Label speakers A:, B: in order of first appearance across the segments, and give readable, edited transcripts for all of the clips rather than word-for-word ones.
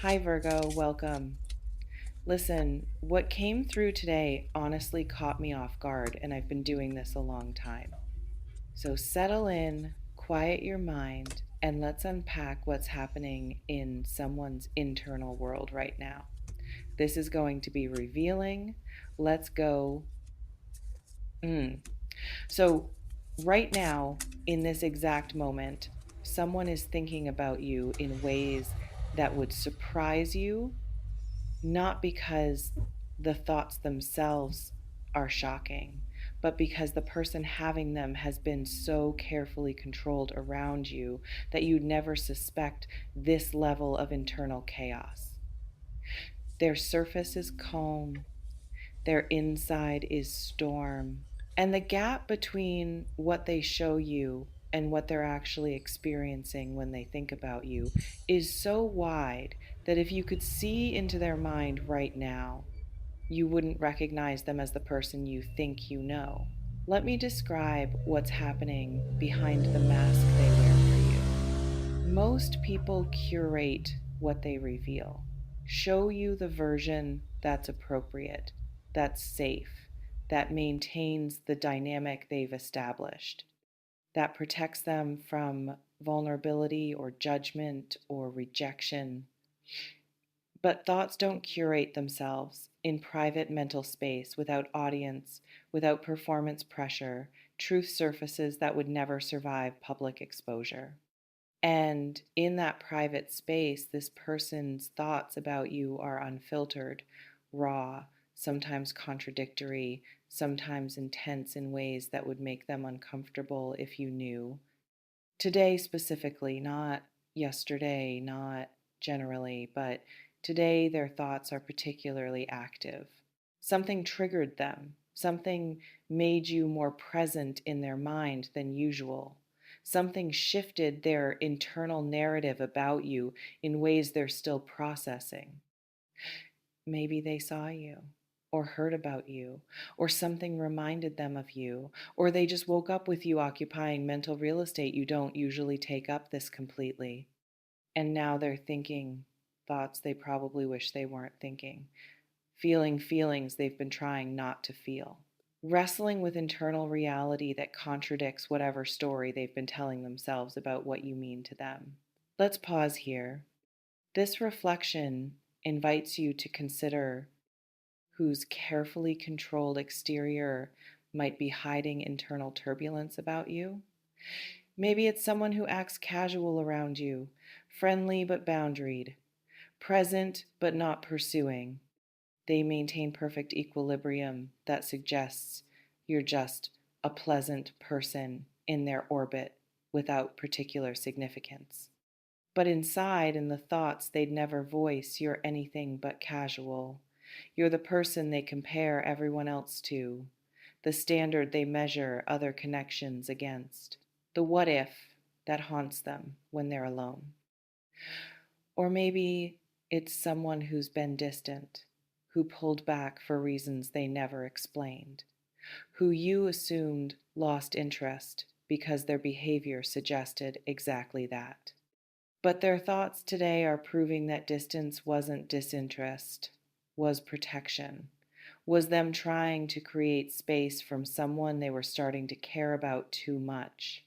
A: Hi, Virgo, welcome. Listen, what came through today honestly caught me off guard, and I've been doing this a long time. So settle in, quiet your mind, and let's unpack what's happening in someone's internal world right now. This is going to be revealing. Let's go. Mm. So, right now, in this exact moment, someone is thinking about you in ways that would surprise you, not because the thoughts themselves are shocking, but because the person having them has been so carefully controlled around you that you'd never suspect this level of internal chaos. Their surface is calm, their inside is storm, and the gap between what they show you and what they're actually experiencing when they think about you is so wide that if you could see into their mind right now, you wouldn't recognize them as the person you think you know. Let me describe what's happening behind the mask they wear for you. Most people curate what they reveal, show you the version that's appropriate, that's safe, that maintains the dynamic they've established, that protects them from vulnerability or judgment or rejection. But thoughts don't curate themselves in private mental space without audience, without performance pressure. Truth surfaces that would never survive public exposure. And in that private space, this person's thoughts about you are unfiltered, raw, sometimes contradictory, sometimes intense in ways that would make them uncomfortable if you knew. Today, specifically, not yesterday, not generally, but today their thoughts are particularly active. Something triggered them, something made you more present in their mind than usual. Something shifted their internal narrative about you in ways they're still processing. Maybe they saw you, or heard about you, or something reminded them of you, or they just woke up with you occupying mental real estate you don't usually take up this completely. And now they're thinking thoughts they probably wish they weren't thinking, feeling feelings they've been trying not to feel, wrestling with internal reality that contradicts whatever story they've been telling themselves about what you mean to them. Let's pause here. This reflection invites you to consider whose carefully controlled exterior might be hiding internal turbulence about you. Maybe it's someone who acts casual around you, friendly but boundaried, present but not pursuing. They maintain perfect equilibrium that suggests you're just a pleasant person in their orbit without particular significance. But inside, in the thoughts they'd never voice, you're anything but casual. You're the person they compare everyone else to, the standard they measure other connections against, the what if that haunts them when they're alone. Or maybe it's someone who's been distant, who pulled back for reasons they never explained, who you assumed lost interest because their behavior suggested exactly that. But their thoughts today are proving that distance wasn't disinterest, was protection, was them trying to create space from someone they were starting to care about too much.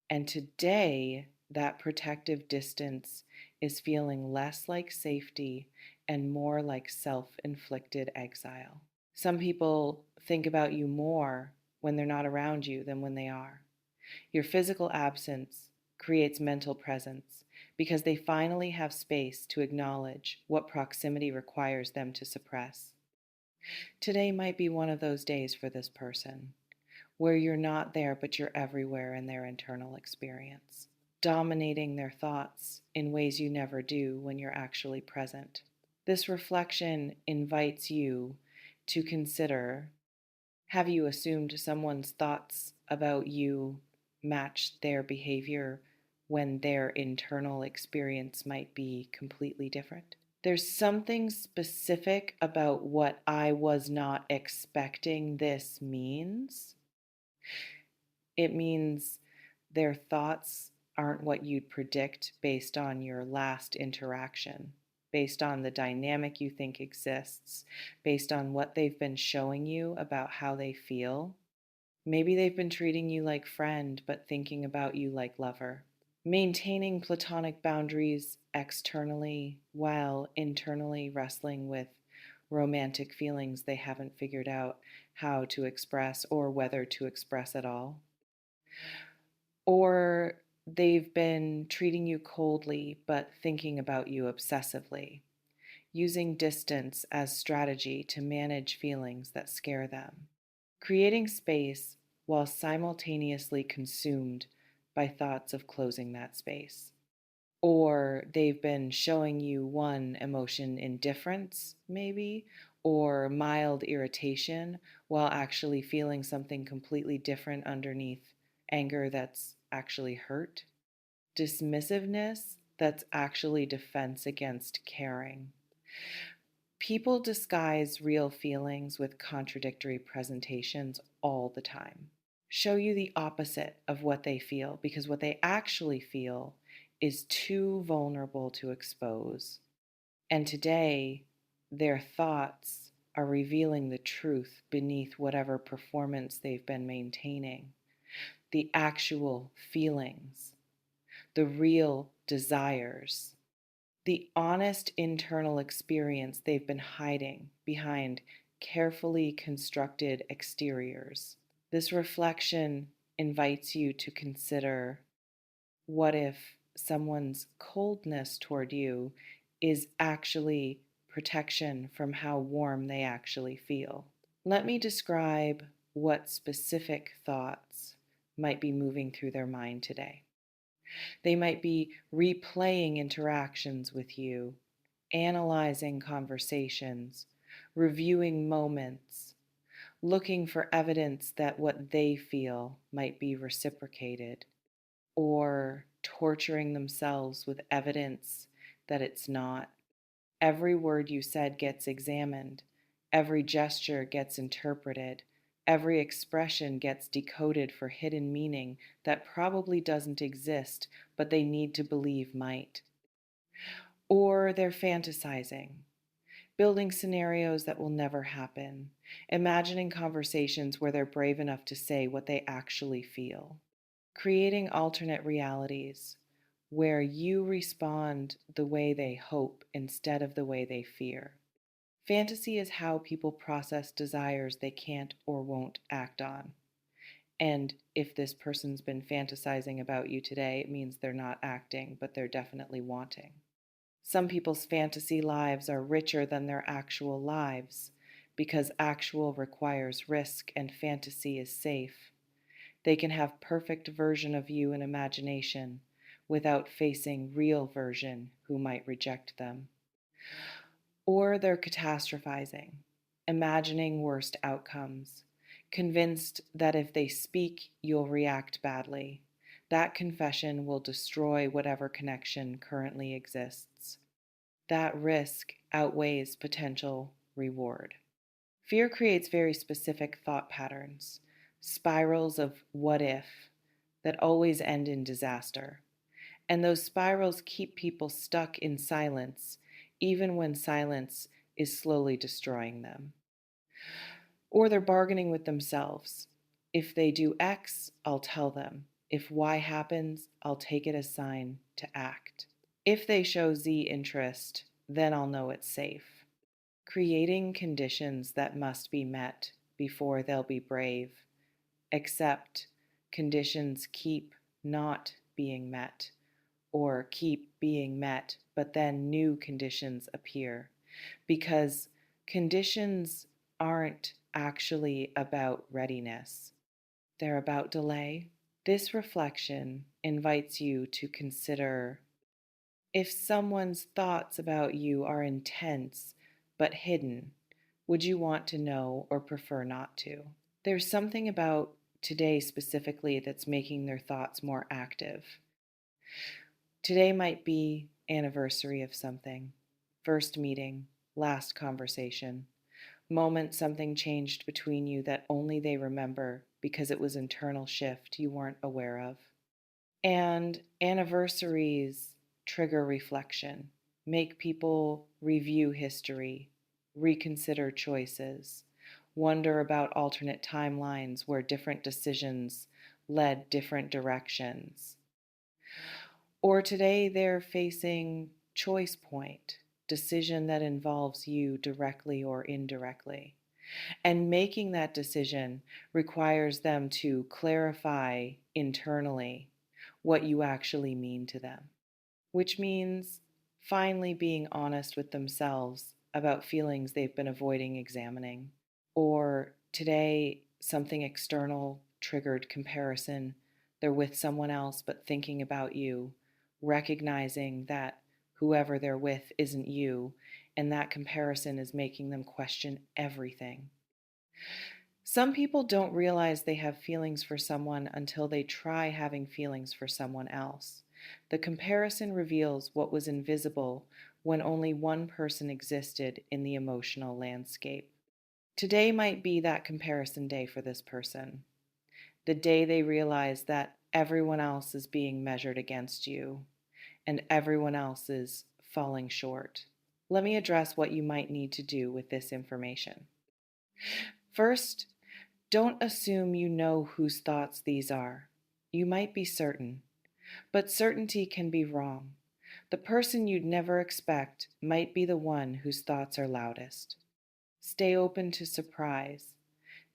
A: And today, that protective distance is feeling less like safety and more like self inflicted exile. Some people think about you more when they're not around you than when they are. Your physical absence creates mental presence because they finally have space to acknowledge what proximity requires them to suppress. Today might be one of those days for this person, where you're not there but you're everywhere in their internal experience, dominating their thoughts in ways you never do when you're actually present. This reflection invites you to consider, have you assumed someone's thoughts about you match their behavior when their internal experience might be completely different? There's something specific about what I was not expecting this means. It means their thoughts aren't what you'd predict based on your last interaction. based on the dynamic you think exists, based on what they've been showing you about how they feel. Maybe they've been treating you like friend, but thinking about you like lover. Maintaining platonic boundaries externally while internally wrestling with romantic feelings they haven't figured out how to express or whether to express at all. Or they've been treating you coldly but thinking about you obsessively, using distance as strategy to manage feelings that scare them. Creating space while simultaneously consumed by thoughts of closing that space. Or they've been showing you one emotion indifference, maybe, or mild irritation, while actually feeling something completely different underneath anger that's actually hurt, dismissiveness that's actually defense against caring. People disguise real feelings with contradictory presentations all the time. Show you the opposite of what they feel because what they actually feel is too vulnerable to expose. And today, their thoughts are revealing the truth beneath whatever performance they've been maintaining, the actual feelings, the real desires, the honest internal experience they've been hiding behind carefully constructed exteriors. This reflection invites you to consider, what if someone's coldness toward you is actually protection from how warm they actually feel? Let me describe what specific thoughts might be moving through their mind today. They might be replaying interactions with you, analyzing conversations, reviewing moments, looking for evidence that what they feel might be reciprocated, or torturing themselves with evidence that it's not. Every word you said gets examined, every gesture gets interpreted, every expression gets decoded for hidden meaning that probably doesn't exist, but they need to believe might. Or they're fantasizing, building scenarios that will never happen, imagining conversations where they're brave enough to say what they actually feel, creating alternate realities where you respond the way they hope instead of the way they fear. Fantasy is how people process desires they can't or won't act on. And if this person's been fantasizing about you today, it means they're not acting, but they're definitely wanting. Some people's fantasy lives are richer than their actual lives because actual requires risk and fantasy is safe. They can have perfect version of you in imagination without facing real version who might reject them. Or they're catastrophizing, imagining worst outcomes, convinced that if they speak, you'll react badly. That confession will destroy whatever connection currently exists. That risk outweighs potential reward. Fear creates very specific thought patterns, spirals of what if that always end in disaster. And those spirals keep people stuck in silence, even when silence is slowly destroying them. Or they're bargaining with themselves. If they do X, I'll tell them. If Y happens, I'll take it as sign to act. If they show Z interest, then I'll know it's safe. Creating conditions that must be met before they'll be brave, except conditions keep not being met, or keep being met, but then new conditions appear, because conditions aren't actually about readiness, they're about delay. This reflection invites you to consider, if someone's thoughts about you are intense but hidden, would you want to know or prefer not to? There's something about today specifically that's making their thoughts more active. Today might be anniversary of something, first meeting, last conversation, moment something changed between you that only they remember because it was internal shift you weren't aware of. And anniversaries trigger reflection. make people review history, reconsider choices, wonder about alternate timelines where different decisions led different directions. Or today they're facing choice point, decision that involves you directly or indirectly. And making that decision requires them to clarify internally what you actually mean to them, which means finally being honest with themselves about feelings they've been avoiding examining. Or today, something external triggered comparison. They're with someone else, but thinking about you, recognizing that whoever they're with isn't you, and that comparison is making them question everything. Some people don't realize they have feelings for someone until they try having feelings for someone else. The comparison reveals what was invisible when only one person existed in the emotional landscape. Today might be that comparison day for this person, the day they realize that everyone else is being measured against you and everyone else is falling short. Let me address what you might need to do with this information. First, don't assume you know whose thoughts these are. You might be certain, but certainty can be wrong. The person you'd never expect might be the one whose thoughts are loudest. Stay open to surprise.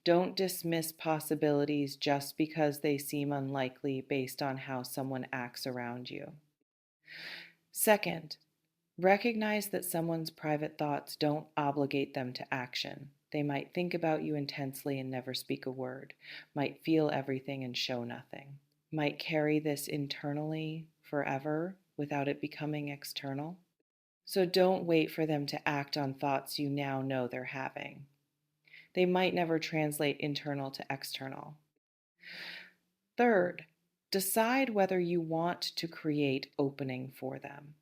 A: Don't dismiss possibilities just because they seem unlikely based on how someone acts around you. Second, recognize that someone's private thoughts don't obligate them to action. They might think about you intensely and never speak a word, might feel everything and show nothing, might carry this internally forever without it becoming external. So don't wait for them to act on thoughts you now know they're having. They might never translate internal to external. Third, decide whether you want to create opening for them.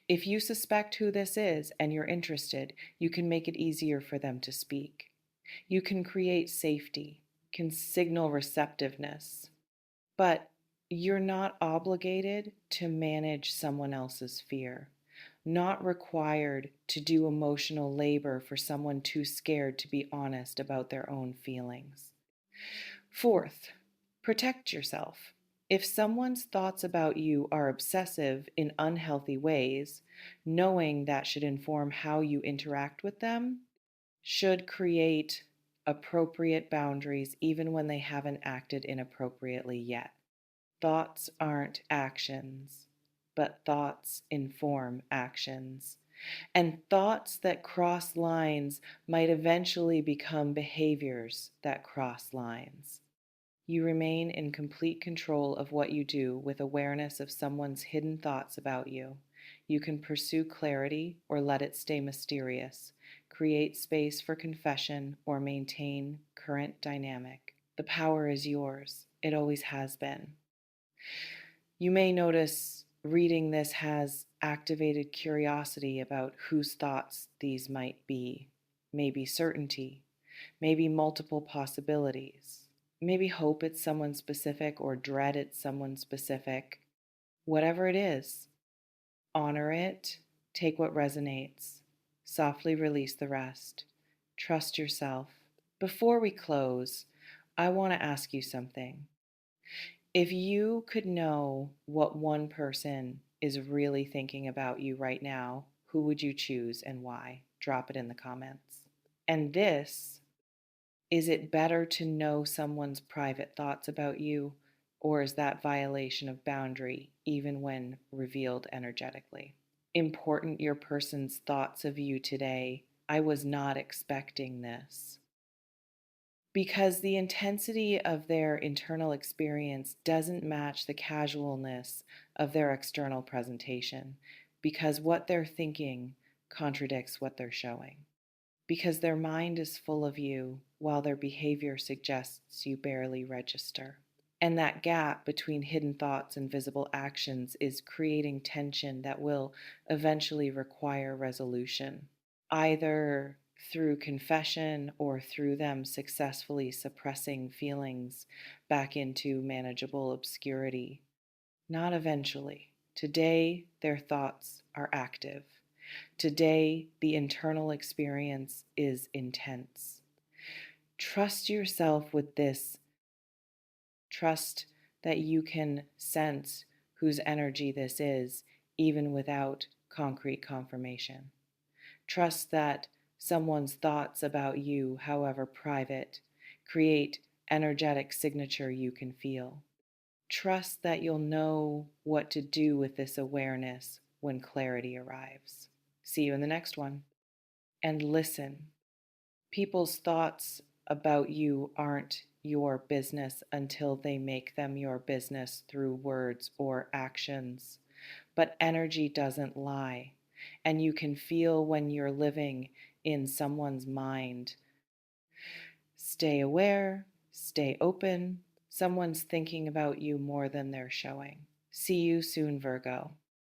A: If you suspect who this is and you're interested, you can make it easier for them to speak. You can create safety, can signal receptiveness, but you're not obligated to manage someone else's fear, not required to do emotional labor for someone too scared to be honest about their own feelings. Fourth, protect yourself. If someone's thoughts about you are obsessive in unhealthy ways, knowing that should inform how you interact with them should create appropriate boundaries even when they haven't acted inappropriately yet. Thoughts aren't actions, but thoughts inform actions. And thoughts that cross lines might eventually become behaviors that cross lines. You remain in complete control of what you do with awareness of someone's hidden thoughts about you. You can pursue clarity or let it stay mysterious, create space for confession or maintain current dynamic. The power is yours. It always has been. You may notice reading this has activated curiosity about whose thoughts these might be. Maybe certainty, maybe multiple possibilities, maybe hope it's someone specific or dread it's someone specific. Whatever it is, honor it, take what resonates, softly release the rest. Trust yourself. Before we close, I want to ask you something. If you could know what one person is really thinking about you right now, who would you choose and why? Drop it in the comments. And this, is it better to know someone's private thoughts about you, or is that violation of boundary even when revealed energetically? Important your person's thoughts of you today. I was not expecting this. Because the intensity of their internal experience doesn't match the casualness of their external presentation, because what they're thinking contradicts what they're showing. Because their mind is full of you while their behavior suggests you barely register. And that gap between hidden thoughts and visible actions is creating tension that will eventually require resolution, either through confession or through them successfully suppressing feelings back into manageable obscurity. Not eventually, Today, their thoughts are active. Today, the internal experience is intense. Trust yourself with this. Trust that you can sense whose energy this is, even without concrete confirmation. Trust that someone's thoughts about you, however private, create energetic signature you can feel. Trust that you'll know what to do with this awareness when clarity arrives. See you in the next one. And listen. People's thoughts about you aren't your business until they make them your business through words or actions. But energy doesn't lie, and you can feel when you're living in someone's mind. Stay aware, stay open. Someone's thinking about you more than they're showing. See you soon, Virgo.